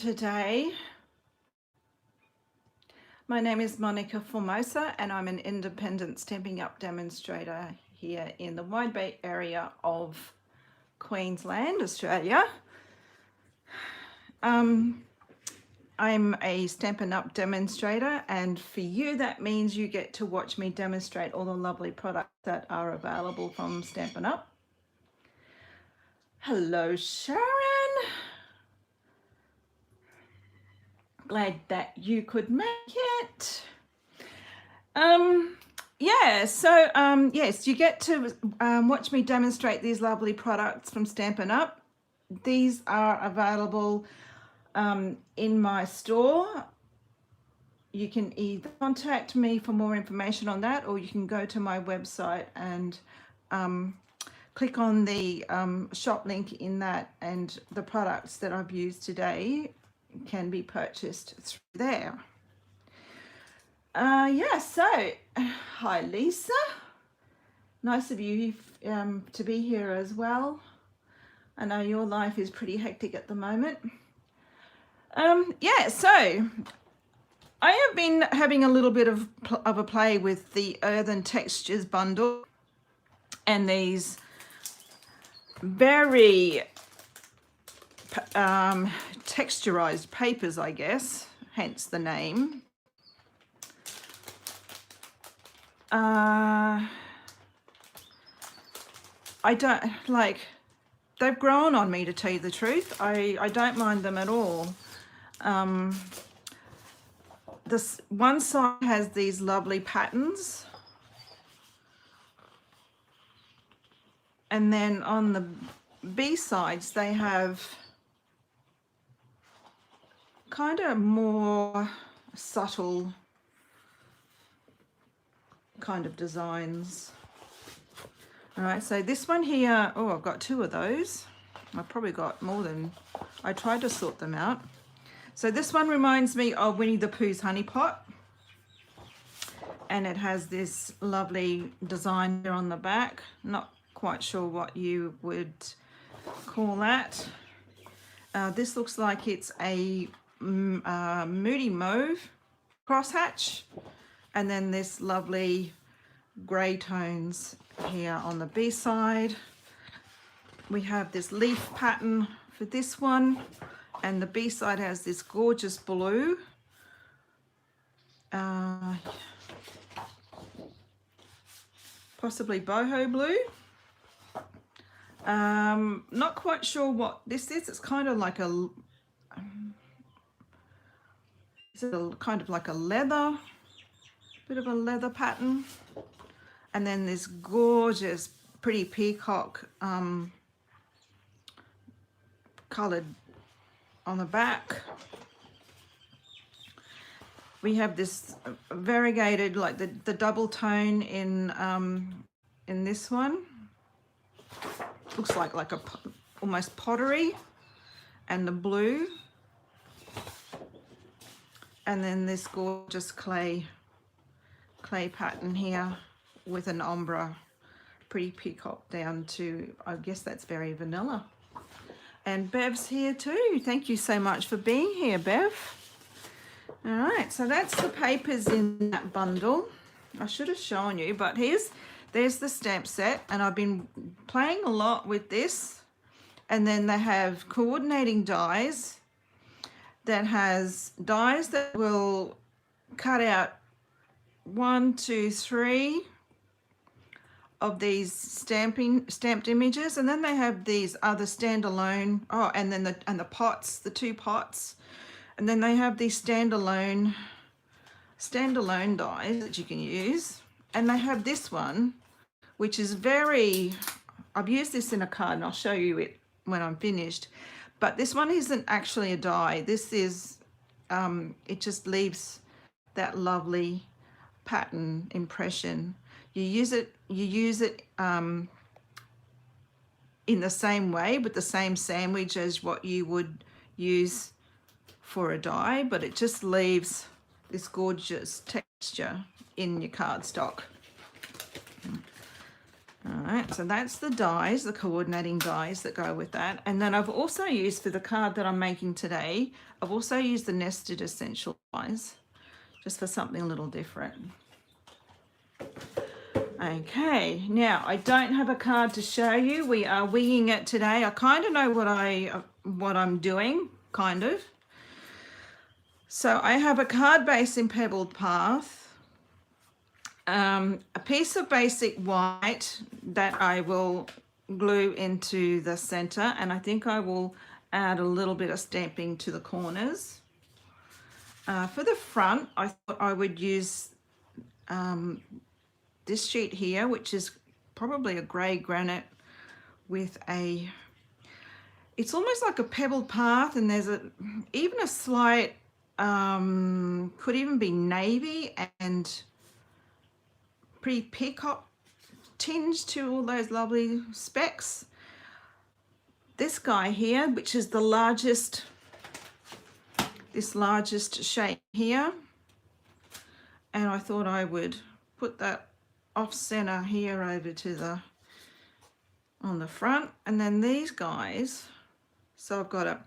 Today. My name is Monica Formosa and I'm an independent Stampin' Up demonstrator here in the Wide Bay area of Queensland, Australia. I'm a Stampin' Up demonstrator, and for you that means you get to watch me demonstrate all the lovely products that are available from Stampin' Up. Hello Sharon! Glad that you could make it. Yes, you get to watch me demonstrate these lovely products from Stampin' Up. These are available in my store. You can either contact me for more information on that, or you can go to my website and click on the shop link in that, and the products that I've used today can be purchased through there. Hi Lisa, nice of you to be here as well. I know your life is pretty hectic at the moment. So I have been having a little bit of a play with the Earthen Textures Bundle and these very texturized papers, I guess, hence the name. I don't like, they've grown on me, to tell you the truth. I don't mind them at all. This one side has these lovely patterns, and then on the B sides they have kind of more subtle kind of designs. All right, so this one here, oh, I've got two of those. I've probably got more than, I tried to sort them out. So this one reminds me of Winnie the Pooh's Honey Pot, and it has this lovely design here on the back. Not quite sure what you would call that. This looks like it's a moody mauve crosshatch, and then this lovely grey tones here on the B side. We have this leaf pattern for this one, and the B side has this gorgeous blue. Possibly boho blue. Not quite sure what this is. It's kind of like a, kind of like a leather, bit of a leather pattern, and then this gorgeous pretty peacock coloured on the back. We have this variegated, like the double tone in this one. Looks like a almost pottery, and the blue, and then this gorgeous clay pattern here with an ombre, pretty peacock down to, I guess that's very vanilla. And Bev's here too. Thank you so much for being here, Bev. All right, so that's the papers in that bundle. I should have shown you, but there's the stamp set, and I've been playing a lot with this. And then they have coordinating dies that has dies that will cut out 1, 2, 3 of these stamped images, and then they have these other standalone, and then the pots, the 2 pots, and then they have these standalone dies that you can use. And they have this one, which is very, I've used this in a card and I'll show you it when I'm finished, but this one isn't actually a die. This is it just leaves that lovely pattern impression. You use it in the same way, with the same sandwich as what you would use for a die, but it just leaves this gorgeous texture in your cardstock. All right, so that's the dies, the coordinating dies that go with that. And then I've also used, for the card that I'm making today, I've also used the nested essential dies, just for something a little different. Okay, now I don't have a card to show you. We are winging it today. I kind of know what I'm doing, kind of. So I have a card base in Pebbled Path. A piece of basic white that I will glue into the center, and I think I will add a little bit of stamping to the corners. For the front, I thought I would use this sheet here, which is probably a grey granite with it's almost like a pebbled path, and there's even a slight, could even be navy and pretty peacock tinge to all those lovely specks. This guy here, which is the largest, this largest shape here, and I thought I would put that off center here over to the, on the front. And then these guys, so I've got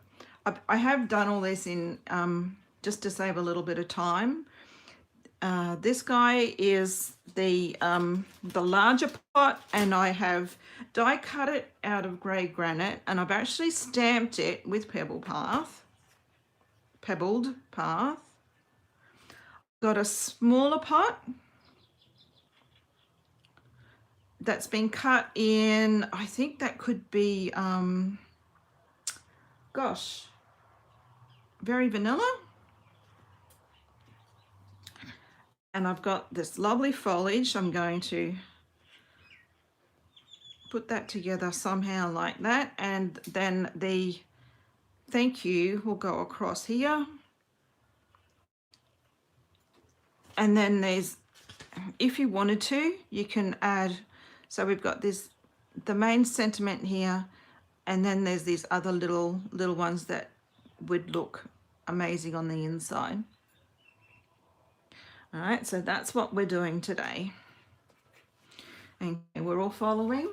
I have done all this in just to save a little bit of time. This guy is the larger pot, and I have die cut it out of grey granite, and I've actually stamped it with pebbled path. Got a smaller pot that's been cut in, I think that could be, gosh, very vanilla. And I've got this lovely foliage. I'm going to put that together somehow like that, and then the thank you will go across here. And then there's, if you wanted to, you can add, so we've got this, the main sentiment here, and then there's these other little ones that would look amazing on the inside. All right, so that's what we're doing today. And we're all following.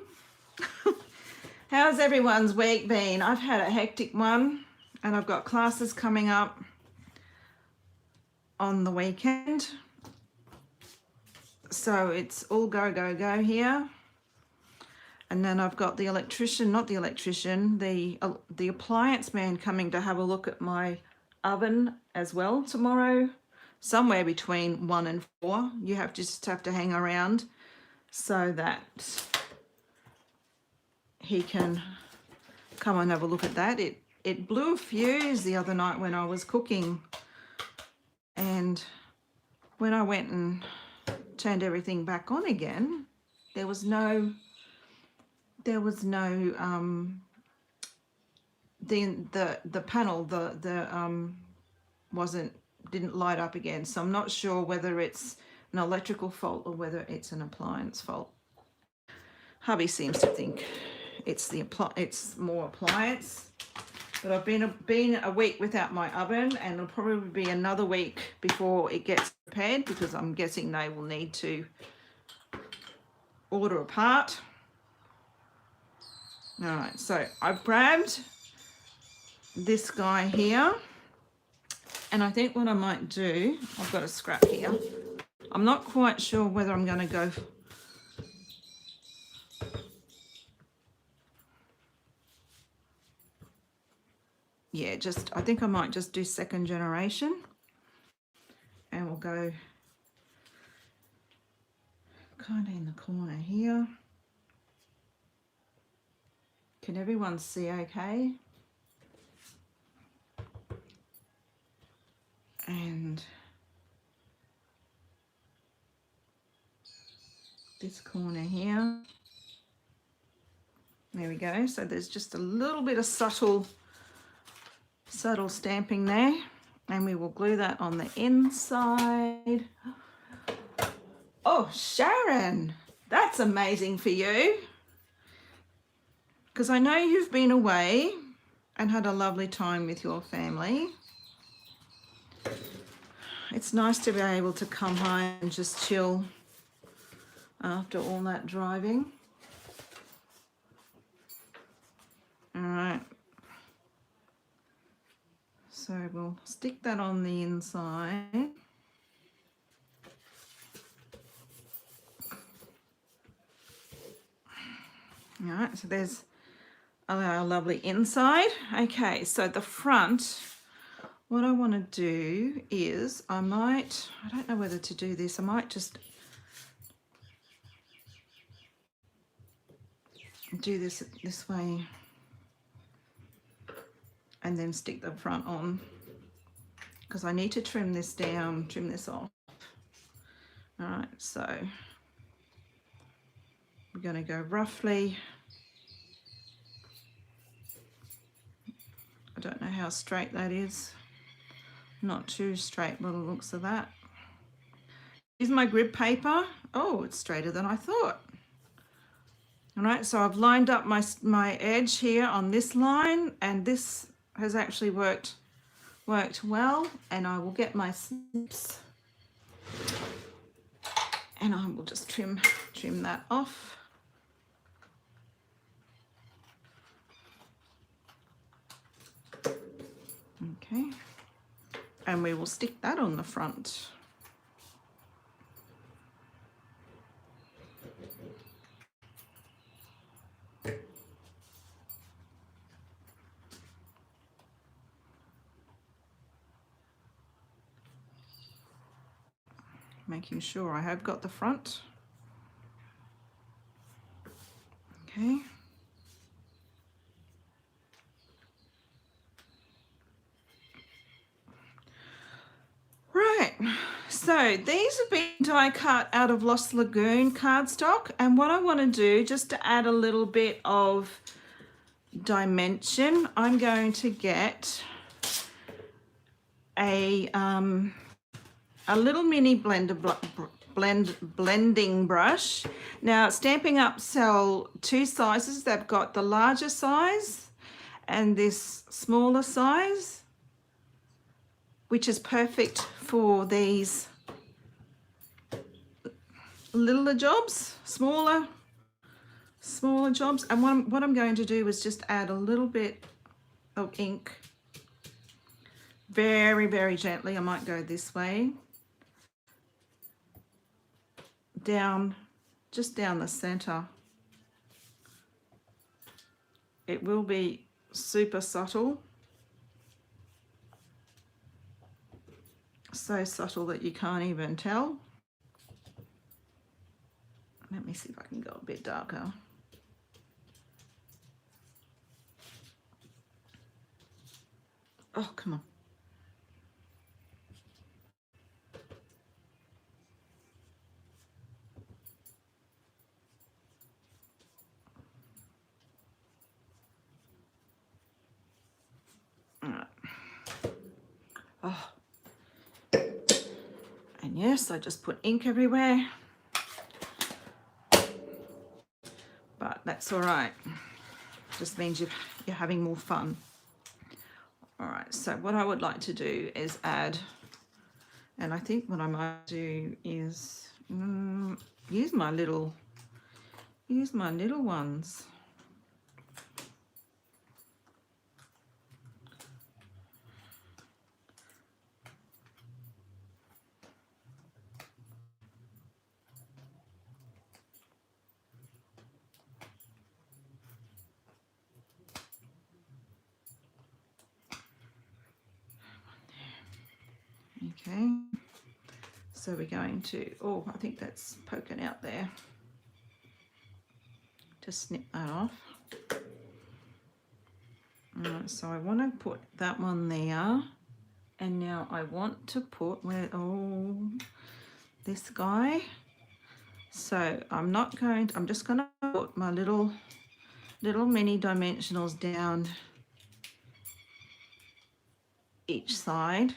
How's everyone's week been? I've had a hectic one, and I've got classes coming up on the weekend. So it's all go, go, go here. And then I've got the electrician, not the electrician, the appliance man coming to have a look at my oven as well tomorrow. Somewhere between 1 and 4. You just have to hang around so that he can come and have a look at that. It blew a fuse the other night when I was cooking, and when I went and turned everything back on again, there was no the panel, didn't light up again. So I'm not sure whether it's an electrical fault or whether it's an appliance fault. Hubby seems to think it's more appliance, but I've been a week without my oven, and it'll probably be another week before it gets repaired, because I'm guessing they will need to order a part. All right, so I've grabbed this guy here, and I think what I might do, I've got a scrap here. I'm not quite sure whether I'm going to go. Yeah, I think I might just do second generation, and we'll go kind of in the corner here. Can everyone see okay? And this corner here. There we go. So there's just a little bit of subtle stamping there, and we will glue that on the inside. Oh, Sharon, that's amazing for you, because I know you've been away and had a lovely time with your family. It's nice to be able to come home and just chill after all that driving. All right. So we'll stick that on the inside. All right, so there's our lovely inside. Okay, so the front, what I want to do is I don't know whether to do this, I might just do this way and then stick the front on, because I need to trim this down, trim this off. All right, so we're going to go roughly, I don't know how straight that is, not too straight by the looks of that. Here's my grid paper. Oh, it's straighter than I thought. All right, so I've lined up my edge here on this line, and this has actually worked well, and I will get my snips and I will just trim that off. Okay, and we will stick that on the front. Making sure I have got the front. Okay. Right, so these have been die cut out of Lost Lagoon cardstock, and what I want to do, just to add a little bit of dimension, I'm going to get a little mini blending brush. Now, Stamping Up sell two sizes. They've got the larger size and this smaller size, which is perfect for these littler jobs, smaller jobs. And what I'm going to do is just add a little bit of ink, very, very gently. I might go this way, just down the center. It will be super subtle, so subtle that you can't even tell. Let me see if I can go a bit darker. Oh, come on. Oh, and yes, I just put ink everywhere, but that's all right. Just means you're having more fun. All right, so what I would like to do is add, and I think what I might do is use my little ones. Okay, so we're going to, oh, I think that's poking out there. Just snip that off. All right, so I want to put that one there, and now I want to put this guy. So I'm just going to put my little mini dimensionals down each side.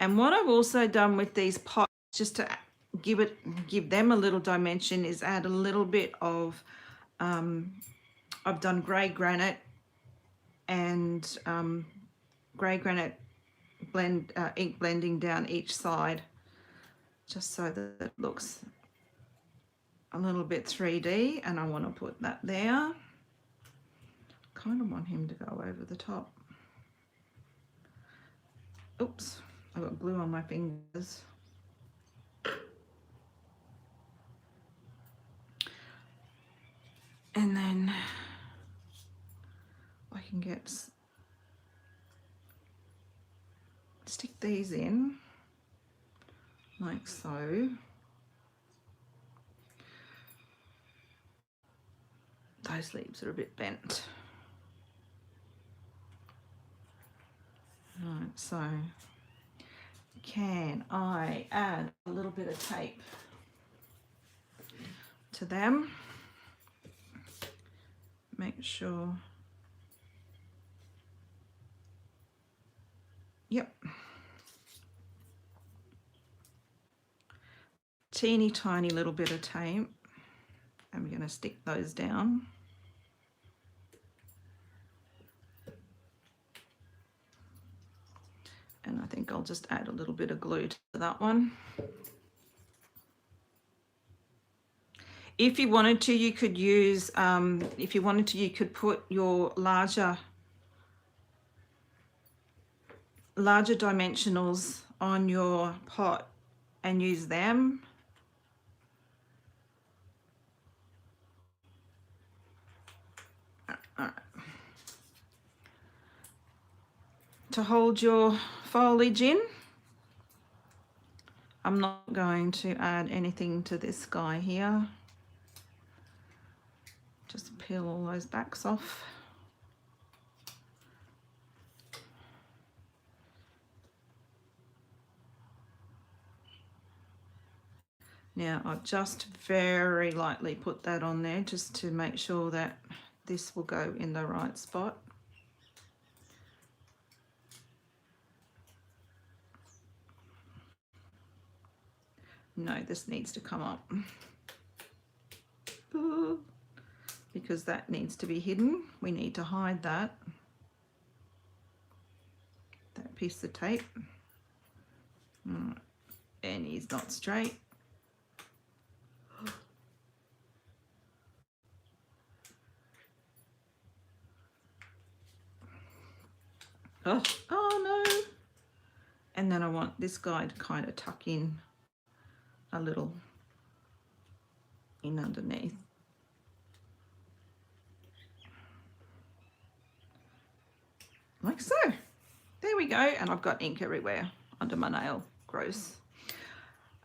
And what I've also done with these pots, just to give them a little dimension, is add a little bit of, I've done grey granite and grey granite ink blending down each side, just so that it looks a little bit 3D, and I want to put that there. kind of want him to go over the top. Oops, I got glue on my fingers. And then I can stick these in like so. Those leaves are a bit bent. Right, so can I add a little bit of tape to them? Make sure. Yep. Teeny tiny little bit of tape. I'm going to stick those down. And I think I'll just add a little bit of glue to that one. If you wanted to, you could use, if you wanted to, you could put your larger dimensionals on your pot and use them. All right. To hold your foliage in, I'm not going to add anything to this guy here. Just peel all those backs off. Now I've just very lightly put that on there just to make sure that this will go in the right spot. No, this needs to come up because that needs to be hidden. We need to hide that piece of tape. And he's not straight. Oh no. And then I want this guy to kind of tuck in a little in underneath. Like so. There we go. And I've got ink everywhere under my nail. Gross.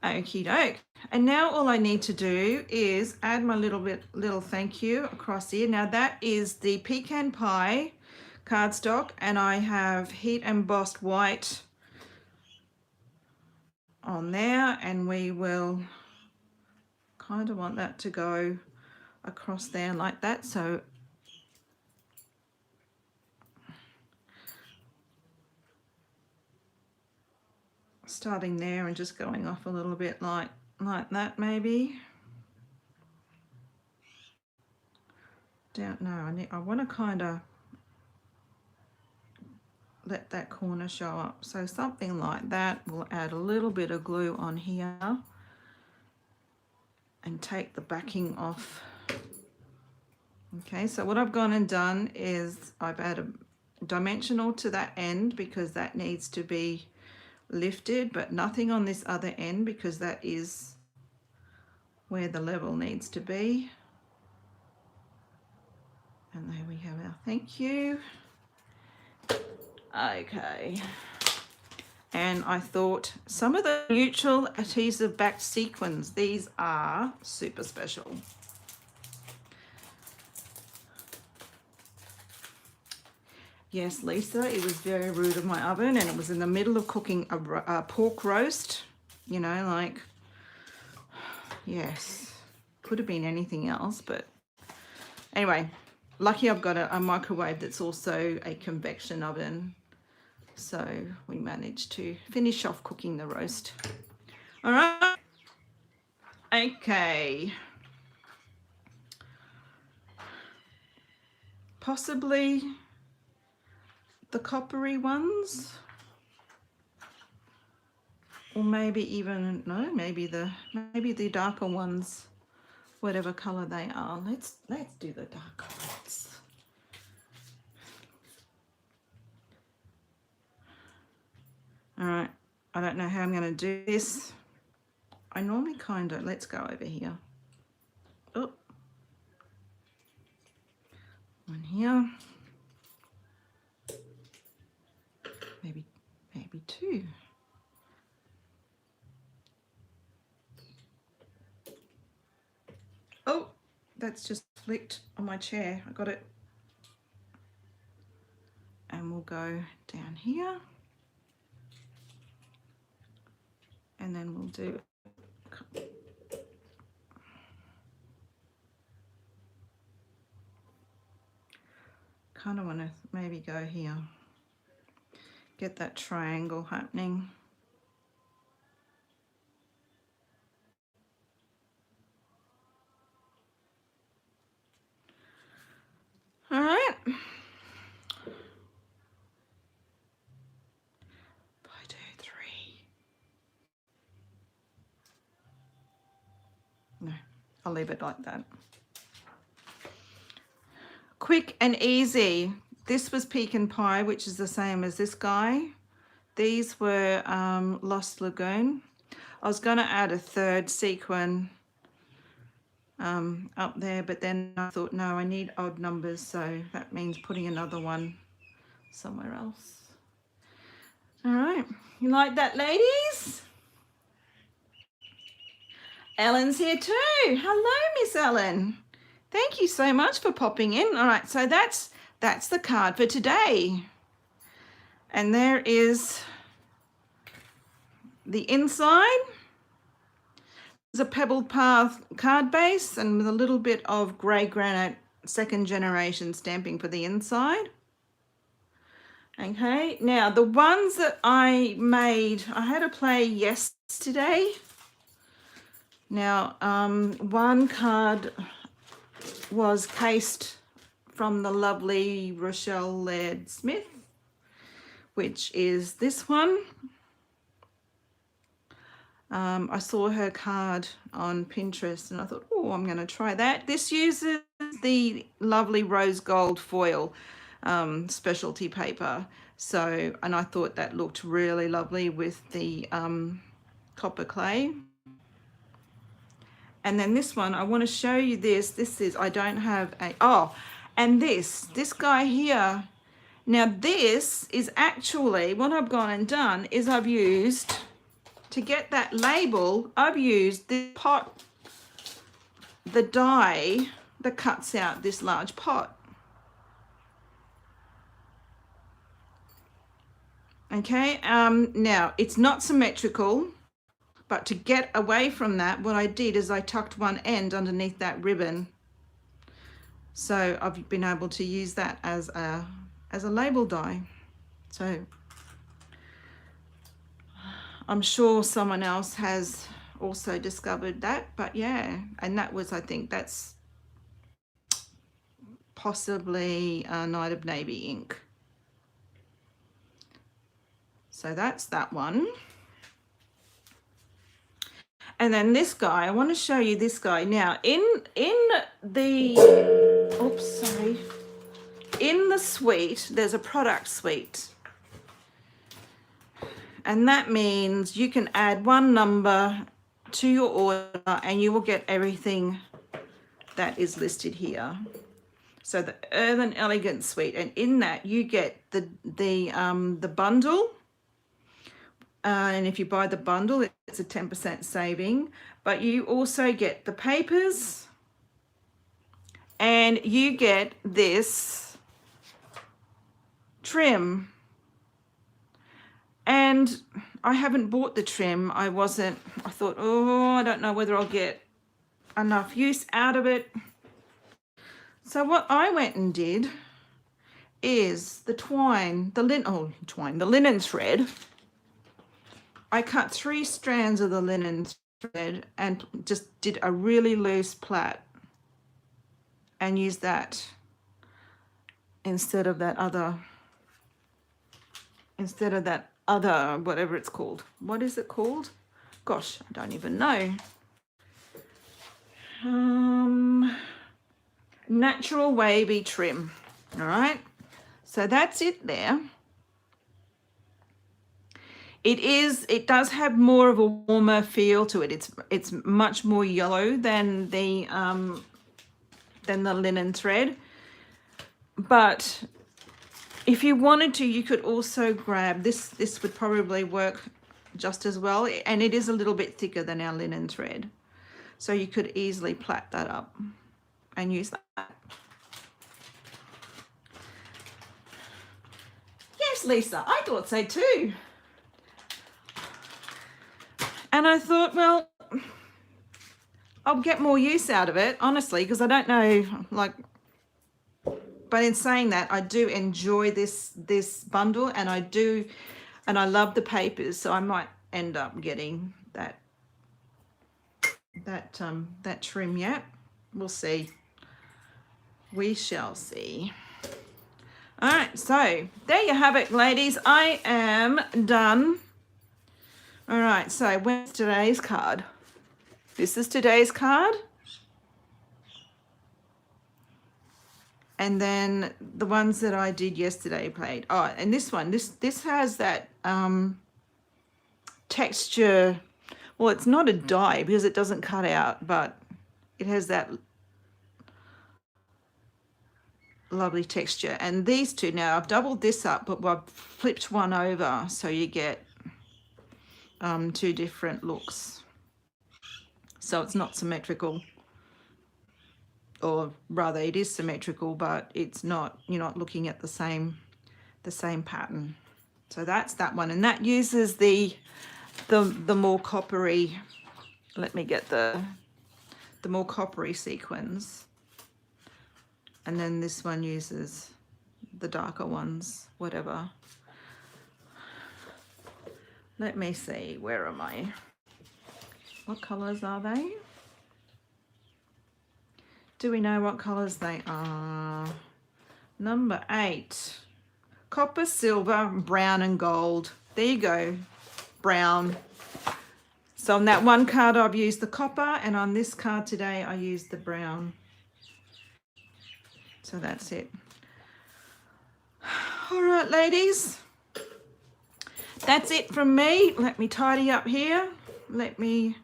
Okie doke. And now all I need to do is add my little thank you across here. Now that is the Pecan Pie cardstock, and I have heat embossed white on there, and we will kind of want that to go across there like that. So starting there and just going off a little bit like that maybe. Don't know, I want to kind of let that corner show up. So something like that. We'll add a little bit of glue on here and take the backing off. Okay, so what I've gone and done is I've added a dimensional to that end because that needs to be lifted, but nothing on this other end because that is where the level needs to be. And there we have our thank you. Okay, and I thought some of the neutral adhesive backed sequins, these are super special. Yes, Lisa, it was very rude of my oven, and it was in the middle of cooking a pork roast, you know, like, yes, could have been anything else, but anyway, lucky I've got a microwave that's also a convection oven. So we managed to finish off cooking the roast. All right. Okay. Possibly the coppery ones. Or maybe even, no, maybe the darker ones, whatever color they are. Let's do the darker ones. All right, I don't know how I'm going to do this. I normally kind of, let's go over here. Oh, one here. Maybe two. Oh, that's just flicked on my chair. I got it. And we'll go down here. And then we'll do kind of want to maybe go here. Get that triangle happening. All right. 1, 2, 3. No, I'll leave it like that. Quick and easy. This was Pecan Pie, which is the same as this guy. These were Lost Lagoon. I was going to add a third sequin up there, but then I thought, no, I need odd numbers, so that means putting another one somewhere else. All right, you like that, ladies? Ellen's here too. Hello, Miss Ellen. Thank you so much for popping in. All right, so that's the card for today. And there is the inside. There's a Pebbled Path card base and with a little bit of grey granite 2nd generation stamping for the inside. Okay, now the ones that I made, I had a play yesterday. Now, one card was cased from the lovely Rochelle Laird Smith, which is this one. I saw her card on Pinterest and I thought, oh, I'm going to try that. This uses the lovely rose gold foil specialty paper. So, and I thought that looked really lovely with the copper clay. And then this one, I want to show you this. This is, I don't have a, oh, and this guy here. Now this is actually, what I've gone and done is I've used, to get that label, I've used the pot, the die that cuts out this large pot. Okay, now it's not symmetrical, but to get away from that, what I did is I tucked one end underneath that ribbon. So I've been able to use that as a label die. So I'm sure someone else has also discovered that, but yeah, and that was, I think that's possibly Night of Navy ink. So that's that one. And then this guy, I want to show you this guy. Now in the, oops, sorry. In the suite, there's a product suite. And that means you can add one number to your order and you will get everything that is listed here. So the Earthen Elegance suite, and in that you get the bundle. And if you buy the bundle, it's a 10% saving. But you also get the papers and you get this trim. And I haven't bought the trim. I thought, oh, I don't know whether I'll get enough use out of it. So what I went and did is the linen thread. I cut 3 strands of the linen thread and just did a really loose plait and used that instead of that other, whatever it's called. What is it called? Gosh, I don't even know. Natural wavy trim. All right, so that's it there. It does have more of a warmer feel to it. It's much more yellow than the linen thread. But if you wanted to, you could also grab this. This would probably work just as well, and it is a little bit thicker than our linen thread, so you could easily plait that up and use that. Yes, Lisa, I thought so too. And I thought, well, I'll get more use out of it, honestly, because I don't know, like, but in saying that, I do enjoy this bundle, and I love the papers, so I might end up getting that trim yet. We'll see. We shall see. All right, so there you have it, ladies. I am done. All right, so where's today's card? This is today's card. And then the ones that I did yesterday played. Oh, and this one, this has that texture. Well, it's not a die because it doesn't cut out, but it has that lovely texture. And these two, now I've doubled this up, but I've flipped one over so you get two different looks. So it's not symmetrical, or rather it is symmetrical, but it's not, you're not looking at the same pattern. So that's that one, and that uses the more coppery, let me get the more coppery sequins. And then this one uses the darker ones, whatever. Let me see, where am I? What colors are they? Do we know what colors they are? Number 8. Copper, silver, brown and gold. There you go, brown. So on that one card I've used the copper, and on this card today I used the brown. So that's it. All right, ladies. That's it from me. Let me tidy up here. Let me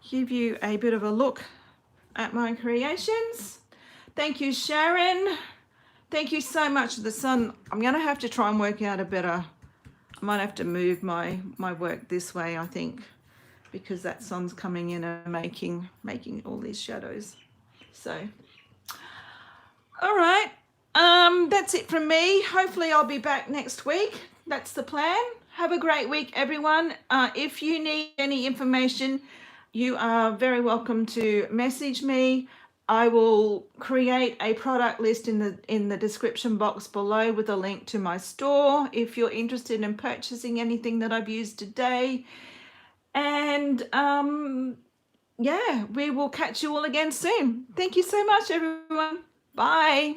give you a bit of a look at my creations. Thank you, Sharon. Thank you so much. The sun, I'm going to have to try and work out a better, I might have to move my work this way, I think, because that sun's coming in and making all these shadows. So, all right. That's it from me. Hopefully I'll be back next week. That's the plan. Have a great week, everyone. If you need any information, you are very welcome to message me. I will create a product list in the description box below with a link to my store if you're interested in purchasing anything that I've used today. And yeah, we will catch you all again soon. Thank you so much, everyone. Bye.